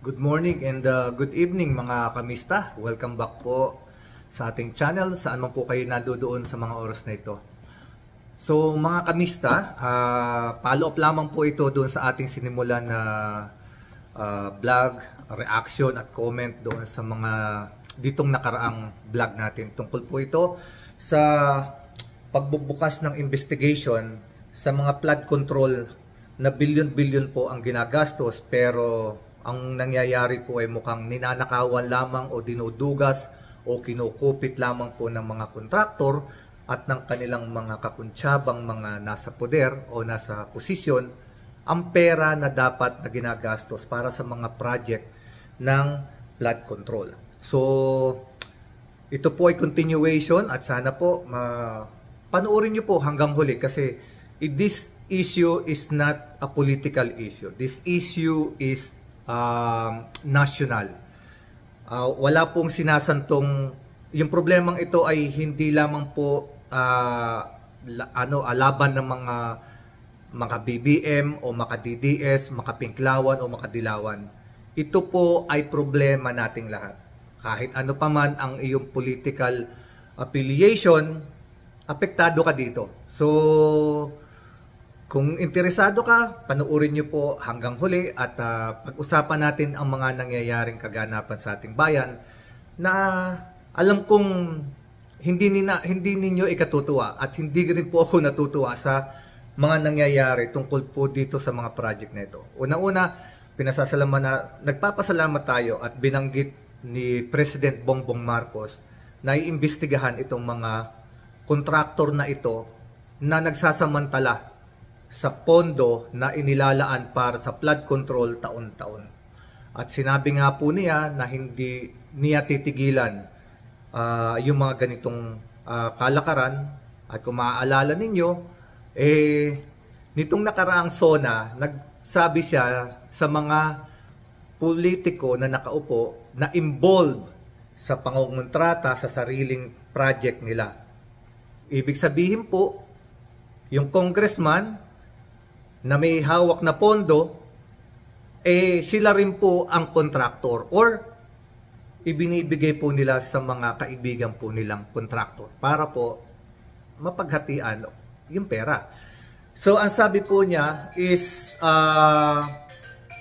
Good morning and good evening mga kamista. Welcome back po sa ating channel saan man po kayo nadoon sa mga oras na ito. So mga kamista, follow up lamang po ito doon sa ating sinimulan na vlog, reaction at comment doon sa mga ditong nakaraang vlog natin. Tungkol po ito sa pagbubukas ng investigation sa mga flood control na billion-billion po ang ginagastos, pero ang nangyayari po ay mukhang ninanakawan lamang o dinudugas o kinukupit lamang po ng mga kontraktor at ng kanilang mga kakuntsabang mga nasa poder o nasa posisyon ang pera na dapat na ginagastos para sa mga project ng flood control. So, ito po ay continuation at sana po panoorin nyo po hanggang huli kasi this issue is not a political issue. This issue is national. Wala pong sinasantong, yung problemang ito ay hindi lamang po laban ng mga BBM o mga DDS, mga Pinklawan o mga Dilawan. Ito po ay problema nating lahat. Kahit ano pa man ang iyong political affiliation, apektado ka dito. So kung interesado ka, panoorin nyo po hanggang huli at pag-usapan natin ang mga nangyayaring kaganapan sa ating bayan na alam kong hindi ninyo ikatutuwa at hindi rin po ako natutuwa sa mga nangyayari tungkol po dito sa mga project na ito. Una-una, nagpapasalamat tayo at binanggit ni President Bongbong Marcos na iimbestigahan itong mga kontraktor na ito na nagsasamantala sa pondo na inilalaan para sa flood control taon-taon. At sinabi nga po niya na hindi niya titigilan yung mga ganitong kalakaran. At kung maaalala ninyo, nitong nakaraang SONA, nagsabi siya sa mga politiko na nakaupo na involved sa pangongontrata sa sariling project nila. Ibig sabihin po, yung congressman na may hawak na pondo, sila rin po ang kontraktor or ibinibigay po nila sa mga kaibigan po nilang kontraktor para po mapaghatian yung pera. So ang sabi po niya is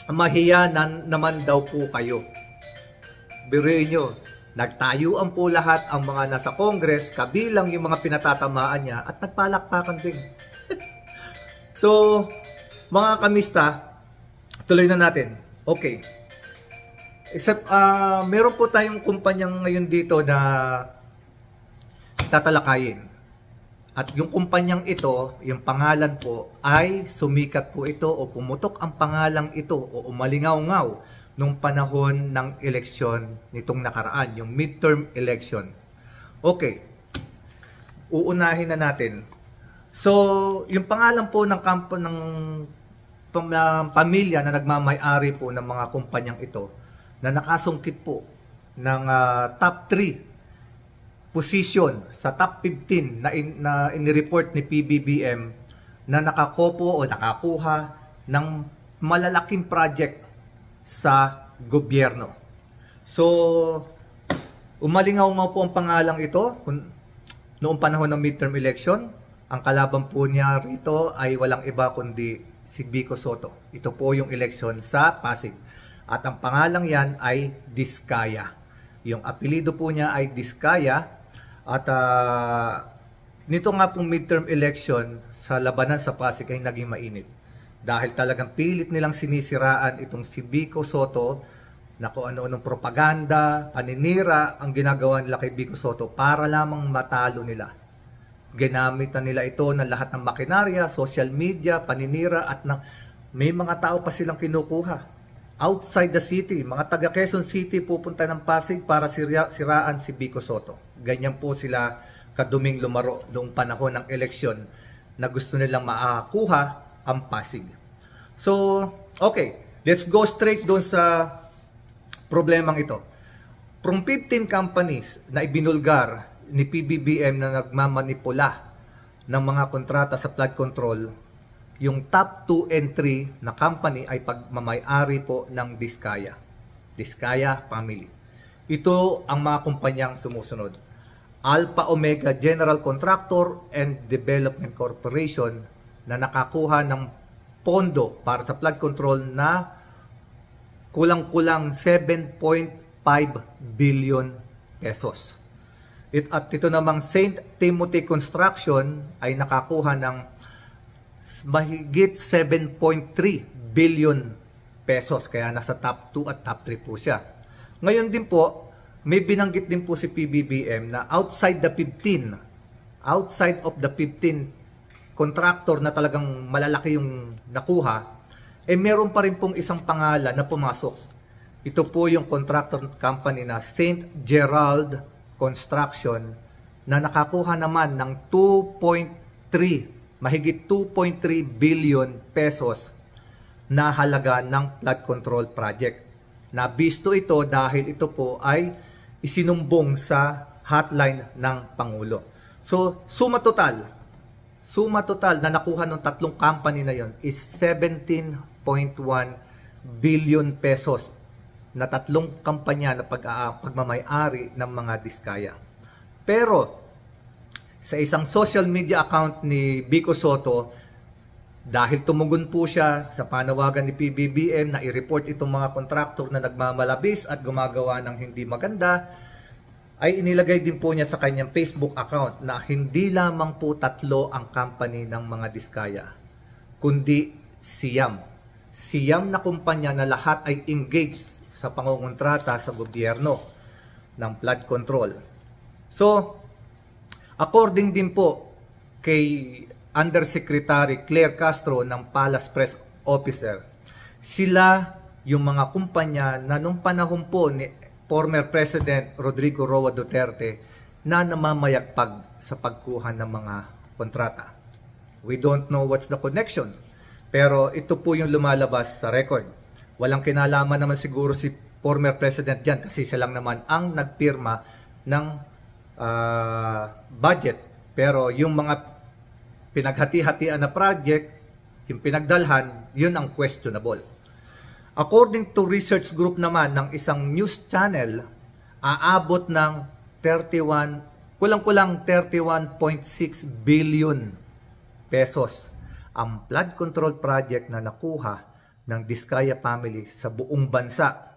mahiyanan naman daw po kayo. Biruin nyo, nagtayuan po lahat ang mga nasa Congress, kabilang yung mga pinatatamaan niya at nagpalakpakan din. So, mga kamista, tuloy na natin. Okay. Except, meron po tayong kumpanyang ngayon dito na tatalakayin. At yung kumpanyang ito, yung pangalan po, ay sumikat po ito o pumutok ang pangalang ito o umalingaw-ngaw nung panahon ng eleksyon nitong nakaraan, yung midterm election. Okay. Uunahin na natin. So, yung pangalan po ng kampo ng pamilya na nagmamay-ari po ng mga kumpanyang ito na nakasungkit po ng top 3 position sa top 15 na inireport ni PBBM na nakakopo o nakakuha ng malalaking project sa gobyerno. So, umalingaw po ang pangalang ito noong panahon ng midterm election. Ang kalaban po niya rito ay walang iba kundi si Vico Sotto. Ito po yung eleksyon sa Pasig. At ang pangalang yan ay Diskaya. Yung apelido po niya ay Diskaya. At nito nga pong midterm election sa labanan sa Pasig ay naging mainit. Dahil talagang pilit nilang sinisiraan itong si Vico Sotto na kung ano-anong propaganda, paninira ang ginagawa nila kay Vico Sotto para lamang matalo nila. Ginamitan nila ito ng lahat ng makinarya, social media, paninira at may mga tao pa silang kinukuha. Outside the city, mga taga Quezon City pupunta ng Pasig para siraan si Vico Sotto. Ganyan po sila kaduming lumaro noong panahon ng eleksyon na gusto nilang makakuha ang Pasig. So, okay, let's go straight doon sa problemang ito. From 15 companies na ibinulgar ni PBBM na nagmamanipula ng mga kontrata sa flood control, yung top 2 and 3 na company ay pagmamay-ari po ng Diskaya. Diskaya Family. Ito ang mga kumpanyang sumusunod: Alpha Omega General Contractor and Development Corporation na nakakuha ng pondo para sa flood control na kulang-kulang 7.5 billion pesos. At ito namang St. Timothy Construction ay nakakuha ng mahigit 7.3 billion pesos. Kaya nasa top 2 at top 3 po siya. Ngayon din po, may binanggit din po si PBBM na outside of the 15 contractor na talagang malalaki yung nakuha, meron pa rin pong isang pangalan na pumasok. Ito po yung contractor company na St. Gerald Construction na nakakuha naman ng mahigit 2.3 billion pesos na halaga ng flood control project. Nabisto ito dahil ito po ay isinumbong sa hotline ng Pangulo. So, suma total na nakuha ng tatlong company na yon is 17.1 billion pesos na tatlong kampanya na pagmamay-ari ng mga diskaya. Pero sa isang social media account ni Vico Sotto, dahil tumugon po siya sa panawagan ni PBBM na i-report itong mga kontraktor na nagmamalabis at gumagawa ng hindi maganda, ay inilagay din po niya sa kanyang Facebook account na hindi lamang po tatlo ang company ng mga diskaya, kundi siyam. Siyam na kumpanya na lahat ay engaged sa pangungontrata sa gobyerno ng flood control. So, according din po kay Undersecretary Claire Castro ng Palace Press Officer, sila yung mga kumpanya na nung panahon po ni former President Rodrigo Roa Duterte na namamayagpag sa pagkuha ng mga kontrata. We don't know what's the connection, pero ito po yung lumalabas sa record. Walang kinalaman naman siguro si former President dyan kasi siya lang naman ang nagpirma ng budget. Pero yung mga pinaghati-hatian na project, yung pinagdalhan, yun ang questionable. According to research group naman ng isang news channel, aabot ng kulang-kulang 31.6 billion pesos ang flood control project na nakuha ng Diskaya Family sa buong bansa.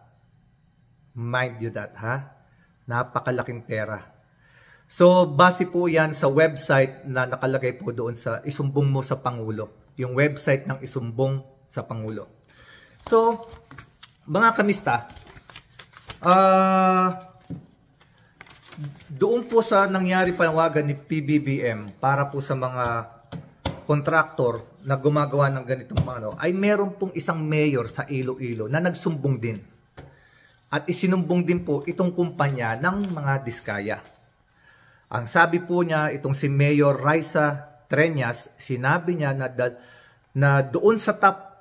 Mind you that, ha? Napakalaking pera. So, base po yan sa website na nakalagay po doon sa Isumbong Mo sa Pangulo. Yung website ng Isumbong sa Pangulo. So, mga kamista, doon po sa nangyari panawagan ni PBBM para po sa mga kontraktor na gumagawa ng ganitong ay meron pong isang mayor sa Iloilo na nagsumbong din. At isinumbong din po itong kumpanya ng mga diskaya. Ang sabi po niya, itong si Mayor Raisa Treñas, sinabi niya na doon sa top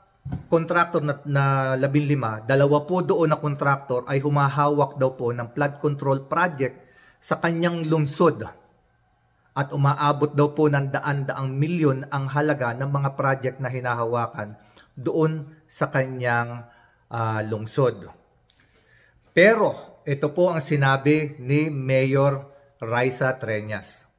contractor na 15, dalawa po doon na contractor ay humahawak daw po ng flood control project sa kanyang lungsod. At umaabot daw po ng daan-daang milyon ang halaga ng mga project na hinahawakan doon sa kanyang lungsod. Pero ito po ang sinabi ni Mayor Raisa Treñas.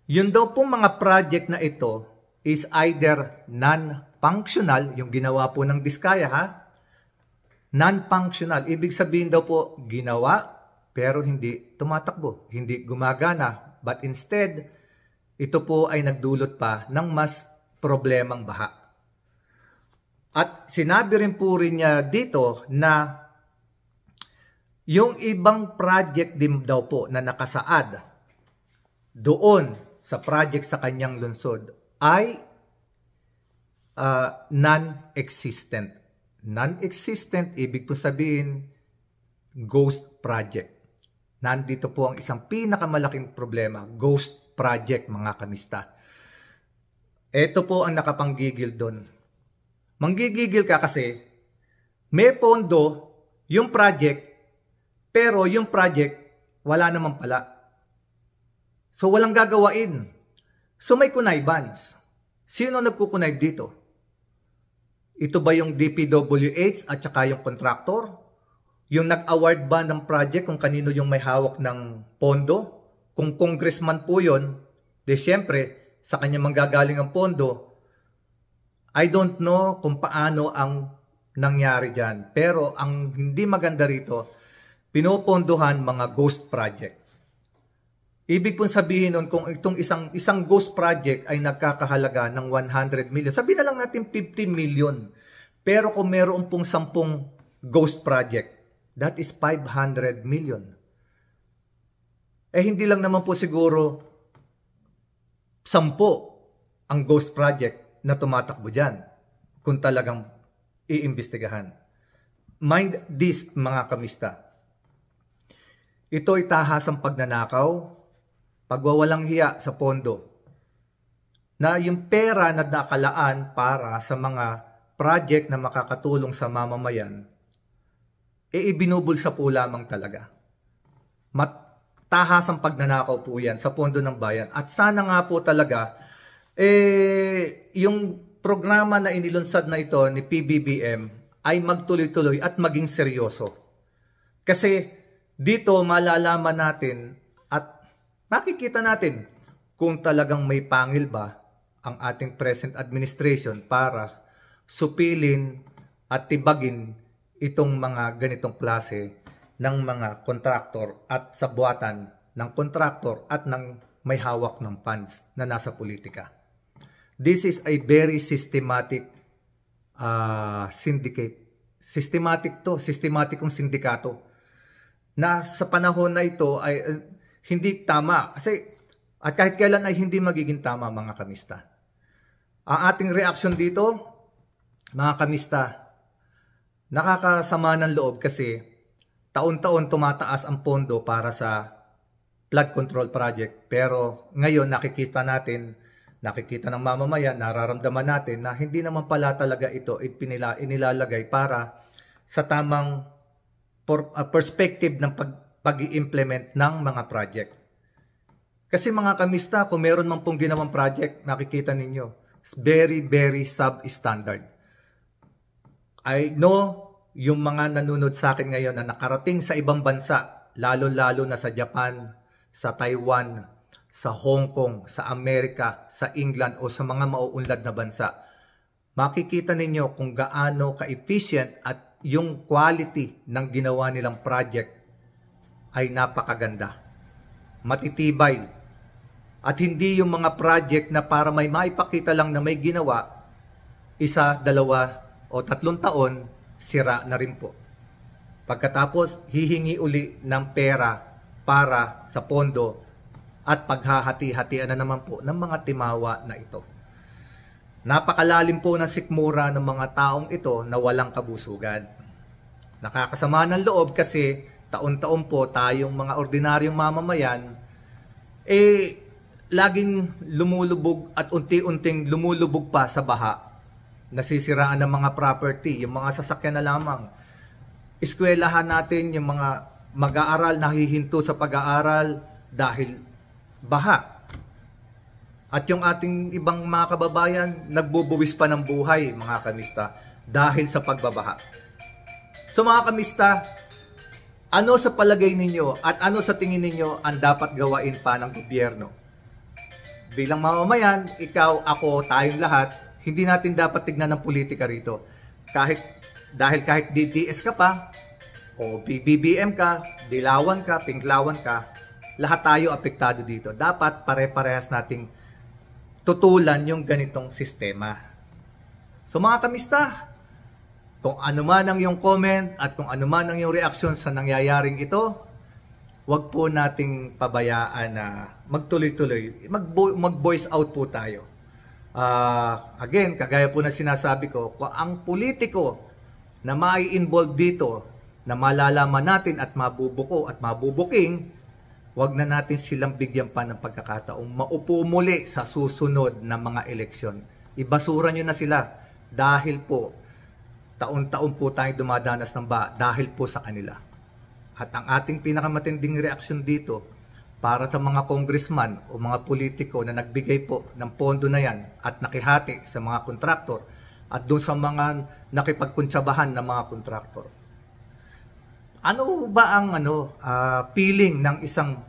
Yun daw po mga project na ito is either non-functional, yung ginawa po ng Diskaya, ha? Non-functional, ibig sabihin daw po ginawa pero hindi tumatakbo, hindi gumagana. But instead, ito po ay nagdulot pa ng mas problemang baha. At sinabi rin po rin niya dito na yung ibang project din daw po na nakasaad doon sa project sa kanyang lungsod ay non-existent. Non-existent, ibig po sabihin, ghost project. Nandito po ang isang pinakamalaking problema, ghost project, mga kamista. Ito po ang nakapanggigil doon. Manggigigil ka kasi may pondo yung project, pero yung project wala naman pala. So walang gagawain. So may connivance. Sino nagkukonnive dito? Ito ba yung DPWH at saka yung contractor? Yung nag-award ba ng project kung kanino yung may hawak ng pondo? Kung congressman po yun, de syempre, sa kanya manggagaling ang pondo. I don't know kung paano ang nangyari dyan. Pero ang hindi maganda rito, pinopondohan mga ghost project. Ibig pong sabihin nun, kung itong isang ghost project ay nagkakahalaga ng 100 million, sabihin na lang natin 50 million. Pero kung meron pong 10 ghost project, that is 500 million. Eh hindi lang naman po siguro 10 ang ghost project na tumatakbo dyan kung talagang iimbestigahan. Mind this, mga kamista. Ito ay tahasang pagnanakaw, pagwawalang hiya sa pondo, na yung pera na nakalaan para sa mga project na makakatulong sa mamamayan, ibinubulsa po lamang talaga. Tahasang pagnanakaw po yan sa pondo ng bayan. At sana nga po talaga, yung programa na inilunsad na ito ni PBBM ay magtuloy-tuloy at maging seryoso. Kasi dito malalaman natin at makikita natin kung talagang may pangil ba ang ating present administration para supilin at tibagin itong mga ganitong klase ng mga kontraktor at sabuatan ng kontraktor at ng may hawak ng funds na nasa politika. This is a very systematic syndicate. Systematikong sindikato na sa panahon na ito ay hindi tama. Kasi at kahit kailan ay hindi magiging tama, mga kamista. Ang ating reaksyon dito, mga kamista, nakakasama ng loob kasi taon-taon tumataas ang pondo para sa flood control project. Pero ngayon nakikita ng mamamayan, nararamdaman natin na hindi naman pala talaga ito inilalagay para sa tamang perspective ng pag-i-implement ng mga project. Kasi mga kamista, kung meron man pong ginawang project, nakikita ninyo, very, very substandard. I know yung mga nanonood sa akin ngayon na nakarating sa ibang bansa, lalo-lalo na sa Japan, sa Taiwan, sa Hong Kong, sa Amerika, sa England o sa mga mauunlad na bansa, makikita ninyo kung gaano ka-efficient at yung quality ng ginawa nilang project ay napakaganda, matitibay, at hindi yung mga project na para may maipakita lang na may ginawa, 1, 2 o 3 taon, sira na rin po. Pagkatapos, hihingi uli ng pera para sa pondo at paghahati-hatian na naman po ng mga timawa na ito. Napakalalim po ng sikmura ng mga taong ito na walang kabusugan. Nakakasama ng loob kasi taon-taon po tayong mga ordinaryong mamamayan laging lumulubog at unti-unting lumulubog pa sa baha. Nasisiraan ng mga property, yung mga sasakyan na lamang. Eskwelahan natin yung mga mag-aaral, nahihinto sa pag-aaral dahil baha. At yung ating ibang mga kababayan, nagbubuwis pa ng buhay, mga kamista, dahil sa pagbabaha. So mga kamista, ano sa palagay ninyo at ano sa tingin ninyo ang dapat gawain pa ng gobyerno? Bilang mamamayan, ikaw, ako, tayong lahat, hindi natin dapat tignan ng politika rito. Dahil kahit DDS ka pa, o BBM ka, dilawan ka, pinklawan ka, lahat tayo apektado dito. Dapat pare-parehas nating tutulan yung ganitong sistema. So mga kamista, kung ano man ang iyong comment at kung ano man ang iyong reaksyon sa nangyayaring ito, wag po nating pabayaan na magtuloy-tuloy. Mag-voice out po tayo. Again, kagaya po na sinasabi ko, kung ang politiko na mai-involve dito, na malalaman natin at mabubuko at mabubuking, wag na natin silang bigyan pa ng pagkakataong maupo muli sa susunod na mga eleksyon. Ibasura nyo na sila dahil po taon-taon po tayo dumadanas ng baha dahil po sa kanila. At ang ating pinakamatinding reaksyon dito para sa mga congressman o mga politiko na nagbigay po ng pondo na yan at nakihati sa mga kontraktor at doon sa mga nakipagkuntsabahan ng mga kontraktor. Ano ba ang feeling ng isang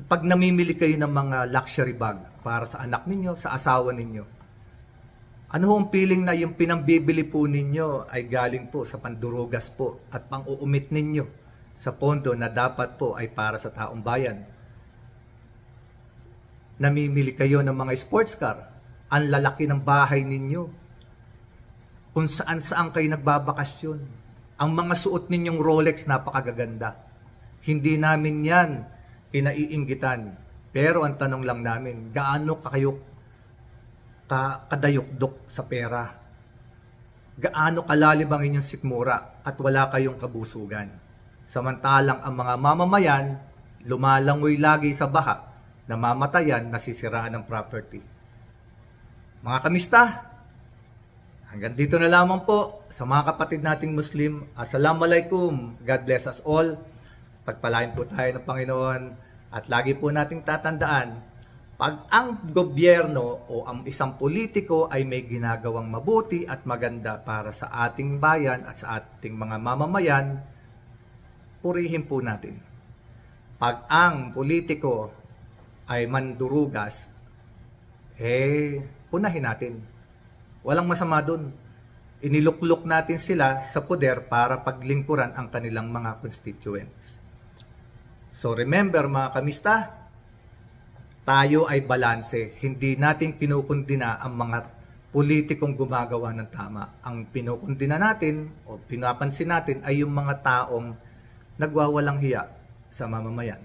pag namimili kayo ng mga luxury bag para sa anak ninyo, sa asawa ninyo? Ano ang feeling na yung pinambibili po ninyo ay galing po sa pandurugas po at pang-uumit ninyo sa pondo na dapat po ay para sa taong bayan? Namimili kayo ng mga sports car, ang lalaki ng bahay ninyo, kung saan-saan kayo nagbabakasyon, ang mga suot ninyong Rolex napakagaganda. Hindi namin yan pinaiinggitan. Pero ang tanong lang namin, gaano kayo kadayukdok sa pera? Gaano kalalim ang inyong sikmura at wala kayong kabusugan? Samantalang ang mga mamamayan, lumalangoy lagi sa baha, namamatayan, nasisiraan ng property. Mga kamista, hanggang dito na lamang po sa mga kapatid nating Muslim. Assalamualaikum. God bless us all. Pagpalain po tayo ng Panginoon at lagi po nating tatandaan, pag ang gobyerno o ang isang politiko ay may ginagawang mabuti at maganda para sa ating bayan at sa ating mga mamamayan, purihin po natin. Pag ang politiko ay mandurugas, punahin natin. Walang masama dun. Iniluklok natin sila sa poder para paglingkuran ang kanilang mga constituents. So remember mga kamista, tayo ay balanse. Hindi natin kinukundina ang mga politikong gumagawa ng tama. Ang pinukundina natin o pinapansin natin ay yung mga taong nagwawalang hiya sa mamamayan.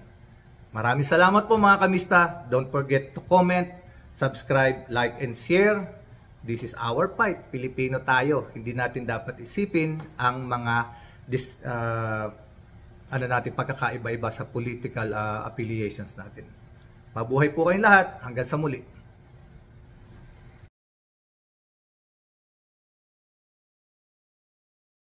Maraming salamat po mga kamista. Don't forget to comment, subscribe, like, and share. This is our fight. Pilipino tayo. Hindi natin dapat isipin ang mga pagkakaiba-iba sa political affiliations natin. Mabuhay po kayong lahat. Hanggang sa muli.